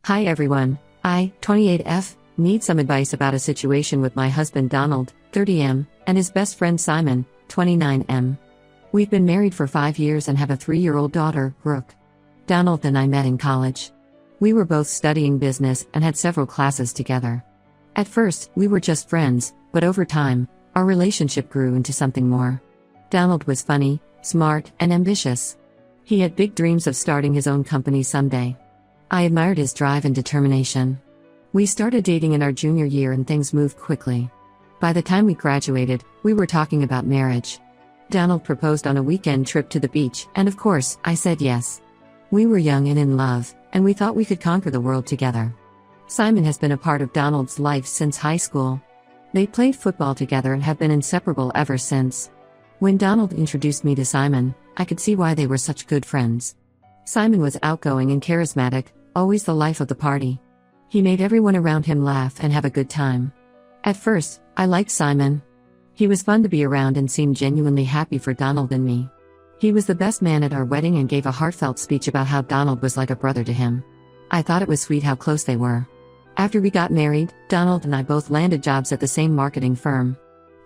Hi everyone, I, 28F, need some advice about a situation with my husband Donald, 30M, and his best friend Simon, 29M. We've been married for 5 years and have a 3-year-old daughter, Brooke. Donald and I met in college. We were both studying business and had several classes together. At first, we were just friends, but over time, our relationship grew into something more. Donald was funny, smart, and ambitious. He had big dreams of starting his own company someday. I admired his drive and determination. We started dating in our junior year and things moved quickly. By the time we graduated, we were talking about marriage. Donald proposed on a weekend trip to the beach, and of course, I said yes. We were young and in love, and we thought we could conquer the world together. Simon has been a part of Donald's life since high school. They played football together and have been inseparable ever since. When Donald introduced me to Simon, I could see why they were such good friends. Simon was outgoing and charismatic, always the life of the party. He made everyone around him laugh and have a good time. At first, I liked Simon. He was fun to be around and seemed genuinely happy for Donald and me. He was the best man at our wedding and gave a heartfelt speech about how Donald was like a brother to him. I thought it was sweet how close they were. After we got married, Donald and I both landed jobs at the same marketing firm.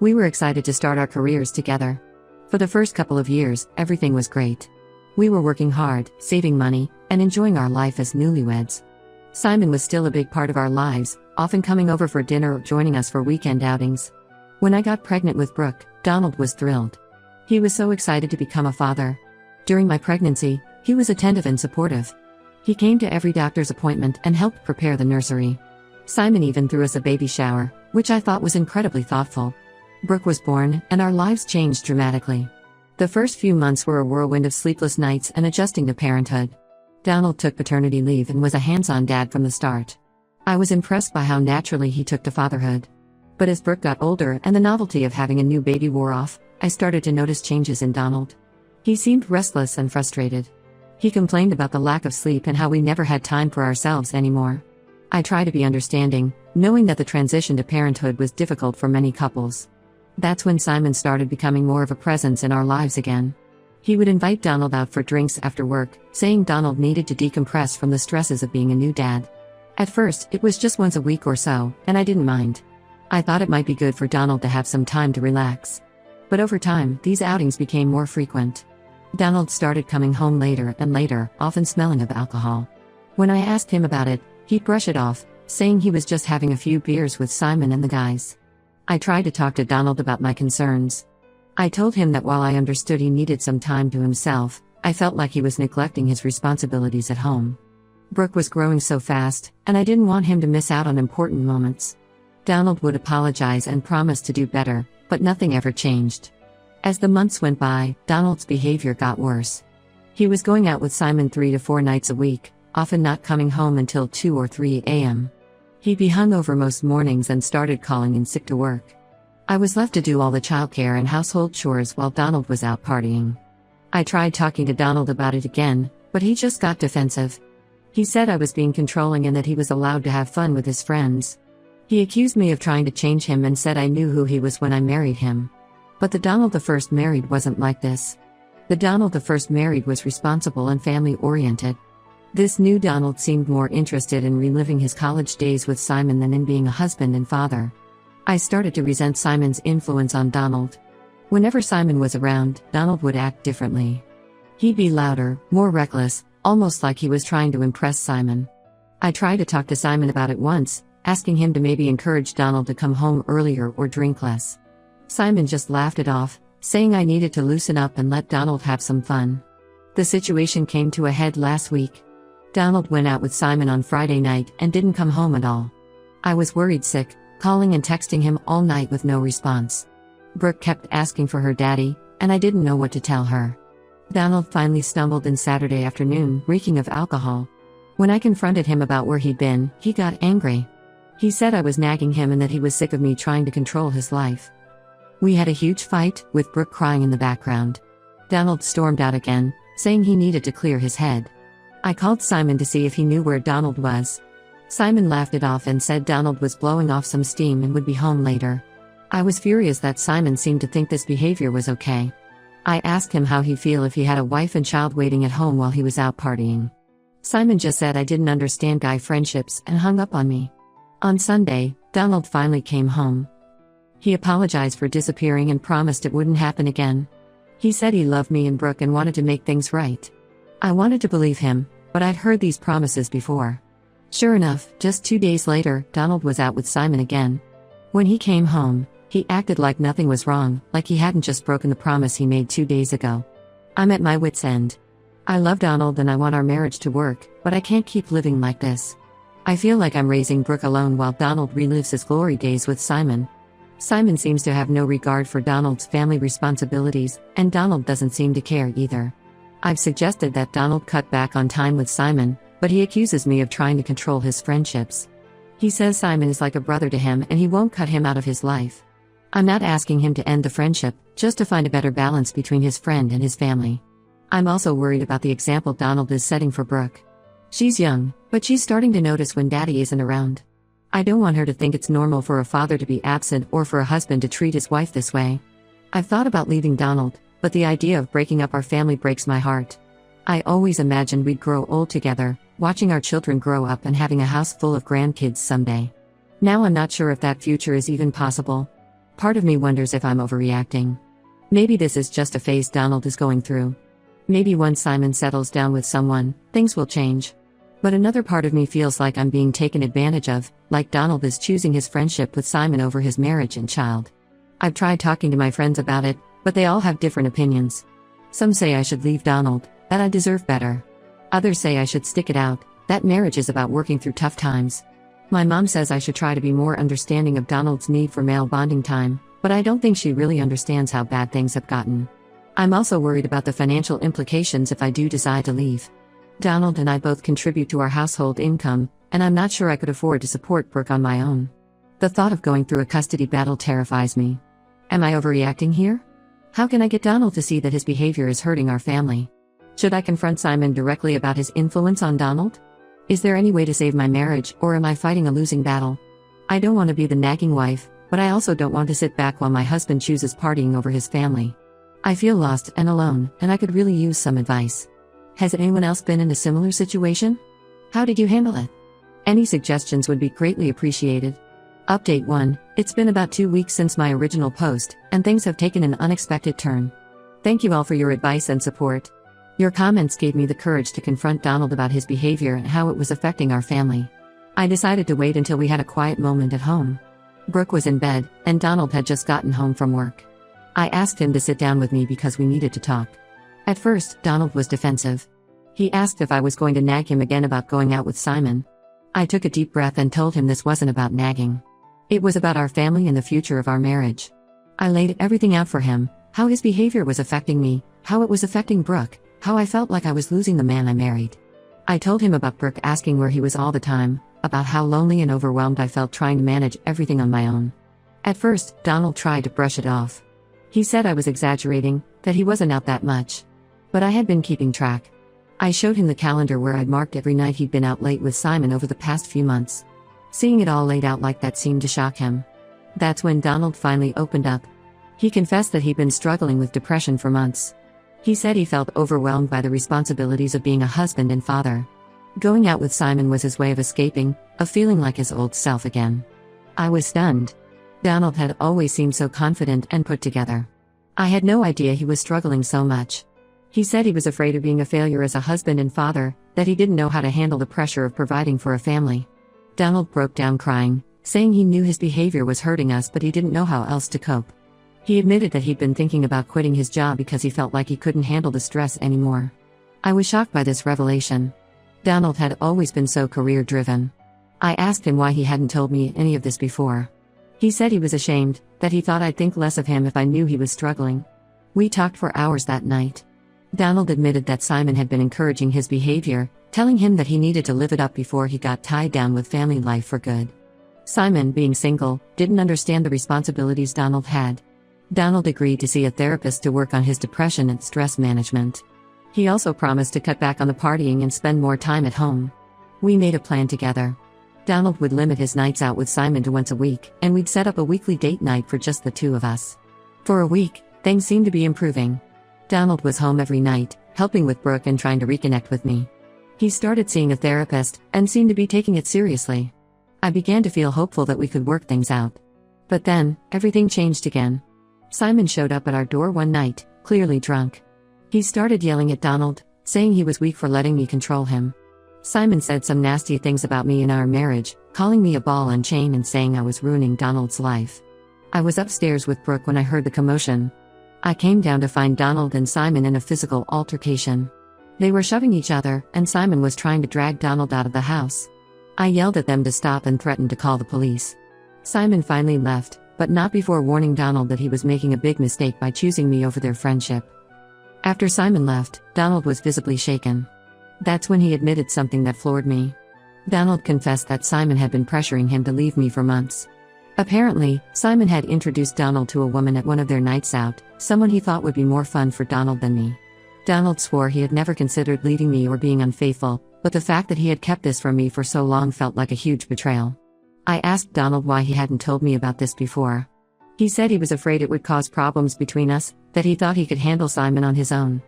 We were excited to start our careers together. For the first couple of years, everything was great. We were working hard, saving money, and enjoying our life as newlyweds. Simon was still a big part of our lives, often coming over for dinner or joining us for weekend outings. When I got pregnant with Brooke, Donald was thrilled. He was so excited to become a father. During my pregnancy, he was attentive and supportive. He came to every doctor's appointment and helped prepare the nursery. Simon even threw us a baby shower, which I thought was incredibly thoughtful. Brooke was born, and our lives changed dramatically. The first few months were a whirlwind of sleepless nights and adjusting to parenthood. Donald took paternity leave and was a hands-on dad from the start. I was impressed by how naturally he took to fatherhood. But as Brooke got older and the novelty of having a new baby wore off, I started to notice changes in Donald. He seemed restless and frustrated. He complained about the lack of sleep and how we never had time for ourselves anymore. I tried to be understanding, knowing that the transition to parenthood was difficult for many couples. That's when Simon started becoming more of a presence in our lives again. He would invite Donald out for drinks after work, saying Donald needed to decompress from the stresses of being a new dad. At first, it was just once a week or so, and I didn't mind. I thought it might be good for Donald to have some time to relax. But over time, these outings became more frequent. Donald started coming home later and later, often smelling of alcohol. When I asked him about it, he'd brush it off, saying he was just having a few beers with Simon and the guys. I tried to talk to Donald about my concerns. I told him that while I understood he needed some time to himself, I felt like he was neglecting his responsibilities at home. Brooke was growing so fast, and I didn't want him to miss out on important moments. Donald would apologize and promise to do better, but nothing ever changed. As the months went by, Donald's behavior got worse. He was going out with Simon 3 to 4 nights a week, often not coming home until 2 or 3 a.m. He'd be hungover most mornings and started calling in sick to work. I was left to do all the childcare and household chores while Donald was out partying. I tried talking to Donald about it again, but he just got defensive. He said I was being controlling and that he was allowed to have fun with his friends. He accused me of trying to change him and said I knew who he was when I married him. But the Donald the first married wasn't like this. The Donald the first married was responsible and family-oriented. This new Donald seemed more interested in reliving his college days with Simon than in being a husband and father. I started to resent Simon's influence on Donald. Whenever Simon was around, Donald would act differently. He'd be louder, more reckless, almost like he was trying to impress Simon. I tried to talk to Simon about it once, asking him to maybe encourage Donald to come home earlier or drink less. Simon just laughed it off, saying I needed to loosen up and let Donald have some fun. The situation came to a head last week. Donald went out with Simon on Friday night and didn't come home at all. I was worried sick, calling and texting him all night with no response. Brooke kept asking for her daddy, and I didn't know what to tell her. Donald finally stumbled in Saturday afternoon, reeking of alcohol. When I confronted him about where he'd been, he got angry. He said I was nagging him and that he was sick of me trying to control his life. We had a huge fight, with Brooke crying in the background. Donald stormed out again, saying he needed to clear his head. I called Simon to see if he knew where Donald was. Simon laughed it off and said Donald was blowing off some steam and would be home later. I was furious that Simon seemed to think this behavior was okay. I asked him how he'd feel if he had a wife and child waiting at home while he was out partying. Simon just said I didn't understand guy friendships and hung up on me. On Sunday, Donald finally came home. He apologized for disappearing and promised it wouldn't happen again. He said he loved me and Brooke and wanted to make things right. I wanted to believe him, but I'd heard these promises before. Sure enough, just 2 days later, Donald was out with Simon again. When he came home, he acted like nothing was wrong, like he hadn't just broken the promise he made 2 days ago. I'm at my wit's end. I love Donald and I want our marriage to work, but I can't keep living like this. I feel like I'm raising Brooke alone while Donald relives his glory days with Simon. Simon seems to have no regard for Donald's family responsibilities, and Donald doesn't seem to care either. I've suggested that Donald cut back on time with Simon, but he accuses me of trying to control his friendships. He says Simon is like a brother to him and he won't cut him out of his life. I'm not asking him to end the friendship, just to find a better balance between his friend and his family. I'm also worried about the example Donald is setting for Brooke. She's young, but she's starting to notice when Daddy isn't around. I don't want her to think it's normal for a father to be absent or for a husband to treat his wife this way. I've thought about leaving Donald, but the idea of breaking up our family breaks my heart. I always imagined we'd grow old together, watching our children grow up and having a house full of grandkids someday. Now I'm not sure if that future is even possible. Part of me wonders if I'm overreacting. Maybe this is just a phase Donald is going through. Maybe once Simon settles down with someone, things will change. But another part of me feels like I'm being taken advantage of, like Donald is choosing his friendship with Simon over his marriage and child. I've tried talking to my friends about it, but they all have different opinions. Some say I should leave Donald, that I deserve better. Others say I should stick it out, that marriage is about working through tough times. My mom says I should try to be more understanding of Donald's need for male bonding time, but I don't think she really understands how bad things have gotten. I'm also worried about the financial implications if I do decide to leave. Donald and I both contribute to our household income, and I'm not sure I could afford to support Brooke on my own. The thought of going through a custody battle terrifies me. Am I overreacting here? How can I get Donald to see that his behavior is hurting our family? Should I confront Simon directly about his influence on Donald? Is there any way to save my marriage, or am I fighting a losing battle? I don't want to be the nagging wife, but I also don't want to sit back while my husband chooses partying over his family. I feel lost and alone, and I could really use some advice. Has anyone else been in a similar situation? How did you handle it? Any suggestions would be greatly appreciated. Update 1. It's been about 2 weeks since my original post, and things have taken an unexpected turn. Thank you all for your advice and support. Your comments gave me the courage to confront Donald about his behavior and how it was affecting our family. I decided to wait until we had a quiet moment at home. Brooke was in bed, and Donald had just gotten home from work. I asked him to sit down with me because we needed to talk. At first, Donald was defensive. He asked if I was going to nag him again about going out with Simon. I took a deep breath and told him this wasn't about nagging. It was about our family and the future of our marriage. I laid everything out for him, how his behavior was affecting me, how it was affecting Brooke, how I felt like I was losing the man I married. I told him about Brooke asking where he was all the time, about how lonely and overwhelmed I felt trying to manage everything on my own. At first, Donald tried to brush it off. He said I was exaggerating, that he wasn't out that much. But I had been keeping track. I showed him the calendar where I'd marked every night he'd been out late with Simon over the past few months. Seeing it all laid out like that seemed to shock him. That's when Donald finally opened up. He confessed that he'd been struggling with depression for months. He said he felt overwhelmed by the responsibilities of being a husband and father. Going out with Simon was his way of escaping, of feeling like his old self again. I was stunned. Donald had always seemed so confident and put together. I had no idea he was struggling so much. He said he was afraid of being a failure as a husband and father, that he didn't know how to handle the pressure of providing for a family. Donald broke down crying, saying he knew his behavior was hurting us but he didn't know how else to cope. He admitted that he'd been thinking about quitting his job because he felt like he couldn't handle the stress anymore. I was shocked by this revelation. Donald had always been so career-driven. I asked him why he hadn't told me any of this before. He said he was ashamed, that he thought I'd think less of him if I knew he was struggling. We talked for hours that night. Donald admitted that Simon had been encouraging his behavior, telling him that he needed to live it up before he got tied down with family life for good. Simon, being single, didn't understand the responsibilities Donald had. Donald agreed to see a therapist to work on his depression and stress management. He also promised to cut back on the partying and spend more time at home. We made a plan together. Donald would limit his nights out with Simon to once a week, and we'd set up a weekly date night for just the two of us. For a week, things seemed to be improving. Donald was home every night, helping with Brooke and trying to reconnect with me. He started seeing a therapist and seemed to be taking it seriously. I began to feel hopeful that we could work things out. But then, everything changed again. Simon showed up at our door one night, clearly drunk. He started yelling at Donald, saying he was weak for letting me control him. Simon said some nasty things about me and our marriage, calling me a ball and chain and saying I was ruining Donald's life. I was upstairs with Brooke when I heard the commotion. I came down to find Donald and Simon in a physical altercation. They were shoving each other, and Simon was trying to drag Donald out of the house. I yelled at them to stop and threatened to call the police. Simon finally left, but not before warning Donald that he was making a big mistake by choosing me over their friendship. After Simon left, Donald was visibly shaken. That's when he admitted something that floored me. Donald confessed that Simon had been pressuring him to leave me for months. Apparently, Simon had introduced Donald to a woman at one of their nights out, someone he thought would be more fun for Donald than me. Donald swore he had never considered leaving me or being unfaithful, but the fact that he had kept this from me for so long felt like a huge betrayal. I asked Donald why he hadn't told me about this before. He said he was afraid it would cause problems between us, that he thought he could handle Simon on his own.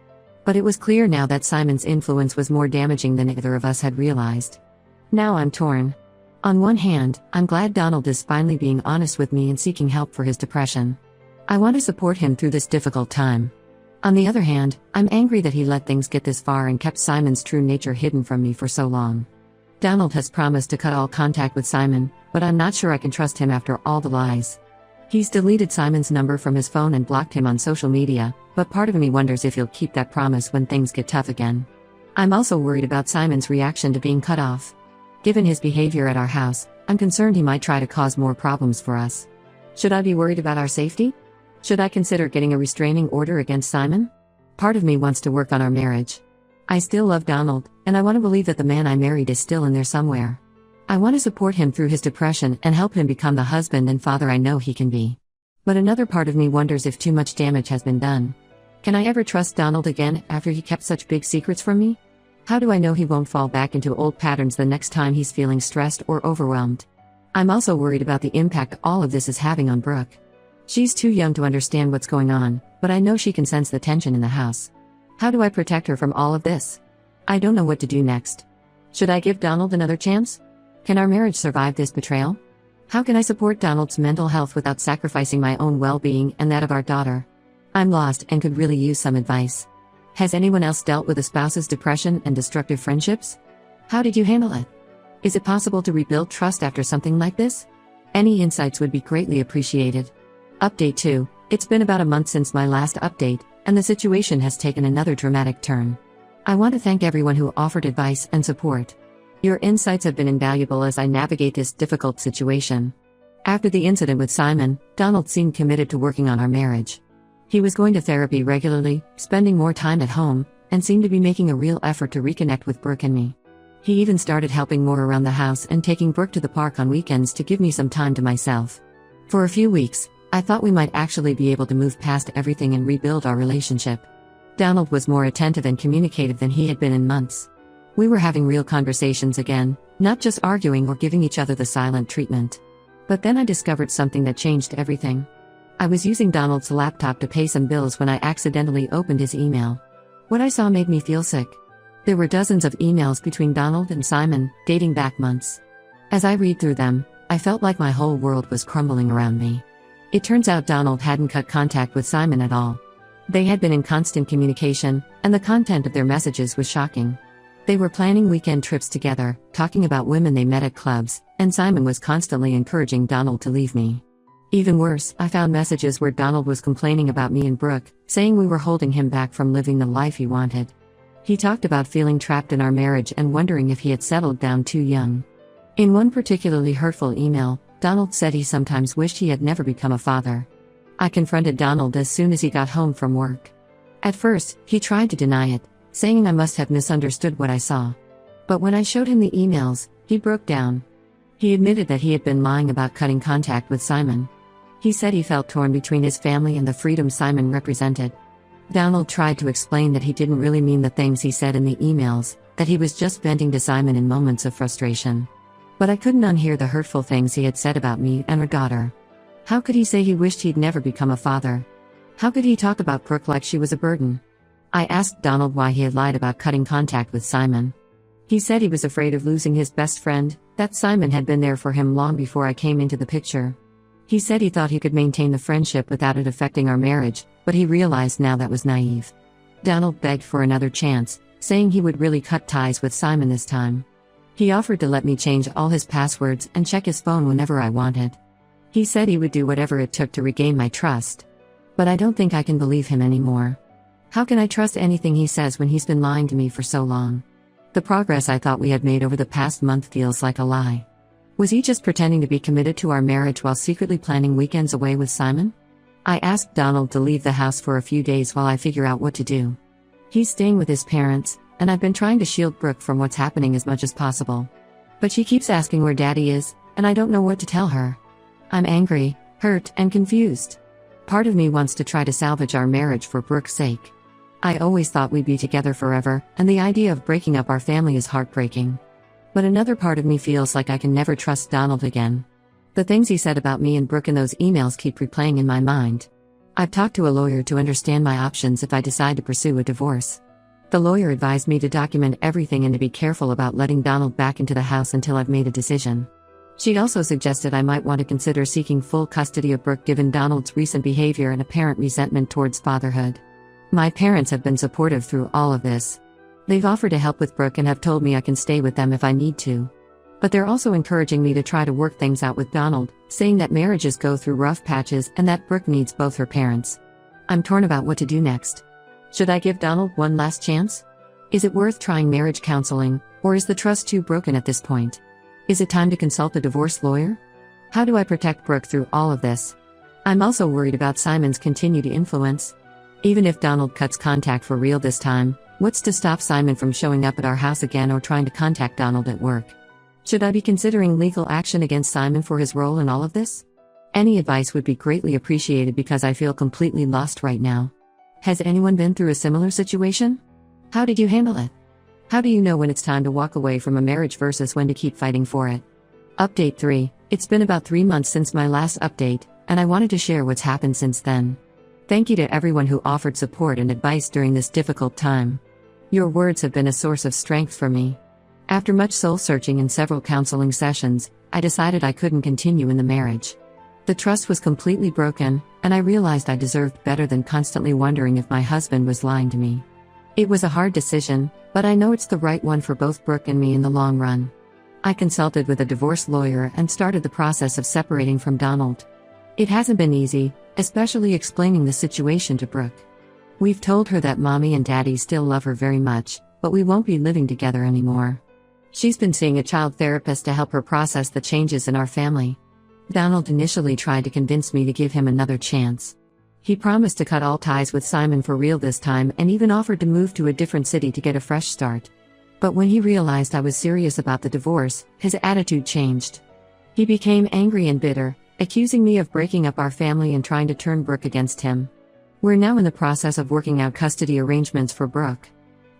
But it was clear now that Simon's influence was more damaging than either of us had realized. Now I'm torn. On one hand, I'm glad Donald is finally being honest with me and seeking help for his depression. I want to support him through this difficult time. On the other hand, I'm angry that he let things get this far and kept Simon's true nature hidden from me for so long. Donald has promised to cut all contact with Simon, but I'm not sure I can trust him after all the lies. He's deleted Simon's number from his phone and blocked him on social media, but part of me wonders if he'll keep that promise when things get tough again. I'm also worried about Simon's reaction to being cut off. Given his behavior at our house, I'm concerned he might try to cause more problems for us. Should I be worried about our safety? Should I consider getting a restraining order against Simon? Part of me wants to work on our marriage. I still love Donald, and I want to believe that the man I married is still in there somewhere. I want to support him through his depression and help him become the husband and father I know he can be. But another part of me wonders if too much damage has been done. Can I ever trust Donald again after he kept such big secrets from me? How do I know he won't fall back into old patterns the next time he's feeling stressed or overwhelmed? I'm also worried about the impact all of this is having on Brooke. She's too young to understand what's going on, but I know she can sense the tension in the house. How do I protect her from all of this? I don't know what to do next. Should I give Donald another chance? Can our marriage survive this betrayal? How can I support Donald's mental health without sacrificing my own well-being and that of our daughter? I'm lost and could really use some advice. Has anyone else dealt with a spouse's depression and destructive friendships? How did you handle it? Is it possible to rebuild trust after something like this? Any insights would be greatly appreciated. Update 2. It's been about a month since my last update, and the situation has taken another dramatic turn. I want to thank everyone who offered advice and support. Your insights have been invaluable as I navigate this difficult situation. After the incident with Simon, Donald seemed committed to working on our marriage. He was going to therapy regularly, spending more time at home, and seemed to be making a real effort to reconnect with Brooke and me. He even started helping more around the house and taking Brooke to the park on weekends to give me some time to myself. For a few weeks, I thought we might actually be able to move past everything and rebuild our relationship. Donald was more attentive and communicative than he had been in months. We were having real conversations again, not just arguing or giving each other the silent treatment. But then I discovered something that changed everything. I was using Donald's laptop to pay some bills when I accidentally opened his email. What I saw made me feel sick. There were dozens of emails between Donald and Simon, dating back months. As I read through them, I felt like my whole world was crumbling around me. It turns out Donald hadn't cut contact with Simon at all. They had been in constant communication, and the content of their messages was shocking. They were planning weekend trips together, talking about women they met at clubs, and Simon was constantly encouraging Donald to leave me. Even worse, I found messages where Donald was complaining about me and Brooke, saying we were holding him back from living the life he wanted. He talked about feeling trapped in our marriage and wondering if he had settled down too young. In one particularly hurtful email, Donald said he sometimes wished he had never become a father. I confronted Donald as soon as he got home from work. At first, he tried to deny it, saying I must have misunderstood what I saw. But when I showed him the emails, he broke down. He admitted that he had been lying about cutting contact with Simon. He said he felt torn between his family and the freedom Simon represented. Donald tried to explain that he didn't really mean the things he said in the emails, that he was just venting to Simon in moments of frustration. But I couldn't unhear the hurtful things he had said about me and our daughter. How could he say he wished he'd never become a father? How could he talk about Brooke like she was a burden? I asked Donald why he had lied about cutting contact with Simon. He said he was afraid of losing his best friend, that Simon had been there for him long before I came into the picture. He said he thought he could maintain the friendship without it affecting our marriage, but he realized now that was naive. Donald begged for another chance, saying he would really cut ties with Simon this time. He offered to let me change all his passwords and check his phone whenever I wanted. He said he would do whatever it took to regain my trust. But I don't think I can believe him anymore. How can I trust anything he says when he's been lying to me for so long? The progress I thought we had made over the past month feels like a lie. Was he just pretending to be committed to our marriage while secretly planning weekends away with Simon? I asked Donald to leave the house for a few days while I figure out what to do. He's staying with his parents, and I've been trying to shield Brooke from what's happening as much as possible. But she keeps asking where Daddy is, and I don't know what to tell her. I'm angry, hurt, and confused. Part of me wants to try to salvage our marriage for Brooke's sake. I always thought we'd be together forever, and the idea of breaking up our family is heartbreaking. But another part of me feels like I can never trust Donald again. The things he said about me and Brooke in those emails keep replaying in my mind. I've talked to a lawyer to understand my options if I decide to pursue a divorce. The lawyer advised me to document everything and to be careful about letting Donald back into the house until I've made a decision. She'd also suggested I might want to consider seeking full custody of Brooke given Donald's recent behavior and apparent resentment towards fatherhood. My parents have been supportive through all of this. They've offered to help with Brooke and have told me I can stay with them if I need to. But they're also encouraging me to try to work things out with Donald, saying that marriages go through rough patches and that Brooke needs both her parents. I'm torn about what to do next. Should I give Donald one last chance? Is it worth trying marriage counseling, or is the trust too broken at this point? Is it time to consult a divorce lawyer? How do I protect Brooke through all of this? I'm also worried about Simon's continued influence. Even if Donald cuts contact for real this time, what's to stop Simon from showing up at our house again or trying to contact Donald at work? Should I be considering legal action against Simon for his role in all of this? Any advice would be greatly appreciated because I feel completely lost right now. Has anyone been through a similar situation? How did you handle it? How do you know when it's time to walk away from a marriage versus when to keep fighting for it? Update 3. It's been about 3 months since my last update, and I wanted to share what's happened since then. Thank you to everyone who offered support and advice during this difficult time. Your words have been a source of strength for me. After much soul-searching and several counseling sessions, I decided I couldn't continue in the marriage. The trust was completely broken, and I realized I deserved better than constantly wondering if my husband was lying to me. It was a hard decision, but I know it's the right one for both Brooke and me in the long run. I consulted with a divorce lawyer and started the process of separating from Donald. It hasn't been easy, especially explaining the situation to Brooke. We've told her that Mommy and Daddy still love her very much, but we won't be living together anymore. She's been seeing a child therapist to help her process the changes in our family. Donald initially tried to convince me to give him another chance. He promised to cut all ties with Simon for real this time and even offered to move to a different city to get a fresh start. But when he realized I was serious about the divorce, his attitude changed. He became angry and bitter, accusing me of breaking up our family and trying to turn Brooke against him. We're now in the process of working out custody arrangements for Brooke.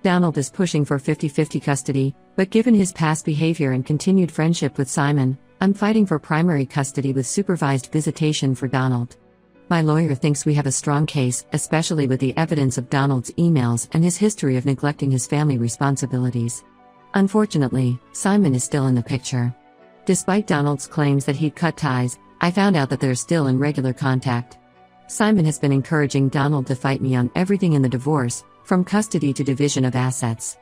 Donald is pushing for 50-50 custody, but given his past behavior and continued friendship with Simon, I'm fighting for primary custody with supervised visitation for Donald. My lawyer thinks we have a strong case, especially with the evidence of Donald's emails and his history of neglecting his family responsibilities. Unfortunately, Simon is still in the picture. Despite Donald's claims that he'd cut ties, I found out that they're still in regular contact. Simon has been encouraging Donald to fight me on everything in the divorce, from custody to division of assets.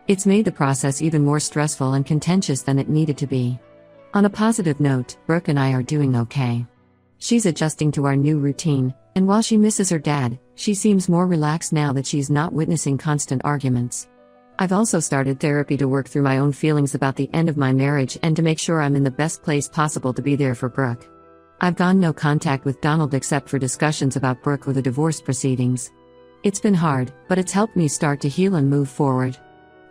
It's made the process even more stressful and contentious than it needed to be. On a positive note, Brooke and I are doing okay. She's adjusting to our new routine, and while she misses her dad, she seems more relaxed now that she's not witnessing constant arguments. I've also started therapy to work through my own feelings about the end of my marriage and to make sure I'm in the best place possible to be there for Brooke. I've gone no contact with Donald except for discussions about Brooke or the divorce proceedings. It's been hard, but it's helped me start to heal and move forward.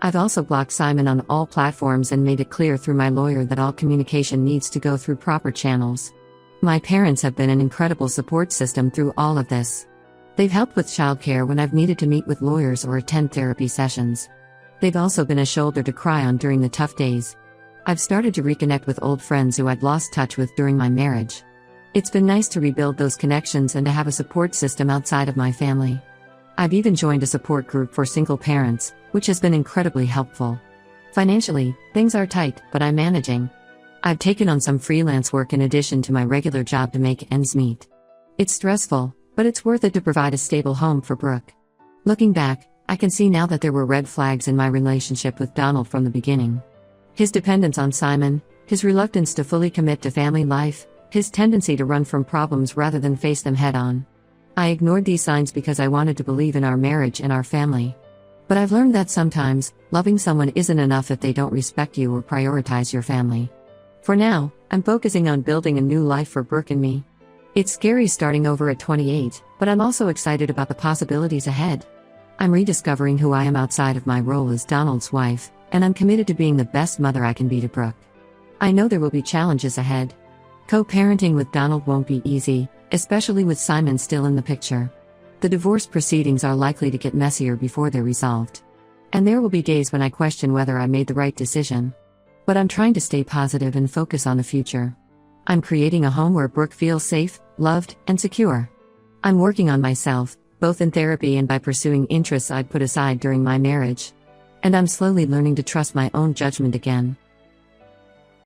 I've also blocked Simon on all platforms and made it clear through my lawyer that all communication needs to go through proper channels. My parents have been an incredible support system through all of this. They've helped with childcare when I've needed to meet with lawyers or attend therapy sessions. They've also been a shoulder to cry on during the tough days. I've started to reconnect with old friends who I'd lost touch with during my marriage. It's been nice to rebuild those connections and to have a support system outside of my family. I've even joined a support group for single parents, which has been incredibly helpful. Financially, things are tight, but I'm managing. I've taken on some freelance work in addition to my regular job to make ends meet. It's stressful, but it's worth it to provide a stable home for Brooke. Looking back, I can see now that there were red flags in my relationship with Donald from the beginning. His dependence on Simon, his reluctance to fully commit to family life, his tendency to run from problems rather than face them head-on. I ignored these signs because I wanted to believe in our marriage and our family. But I've learned that sometimes, loving someone isn't enough if they don't respect you or prioritize your family. For now, I'm focusing on building a new life for Brooke and me. It's scary starting over at 28, but I'm also excited about the possibilities ahead. I'm rediscovering who I am outside of my role as Donald's wife, and I'm committed to being the best mother I can be to Brooke. I know there will be challenges ahead. Co-parenting with Donald won't be easy, especially with Simon still in the picture. The divorce proceedings are likely to get messier before they're resolved. And there will be days when I question whether I made the right decision. But I'm trying to stay positive and focus on the future. I'm creating a home where Brooke feels safe, loved, and secure. I'm working on myself, both in therapy and by pursuing interests I'd put aside during my marriage. And I'm slowly learning to trust my own judgment again.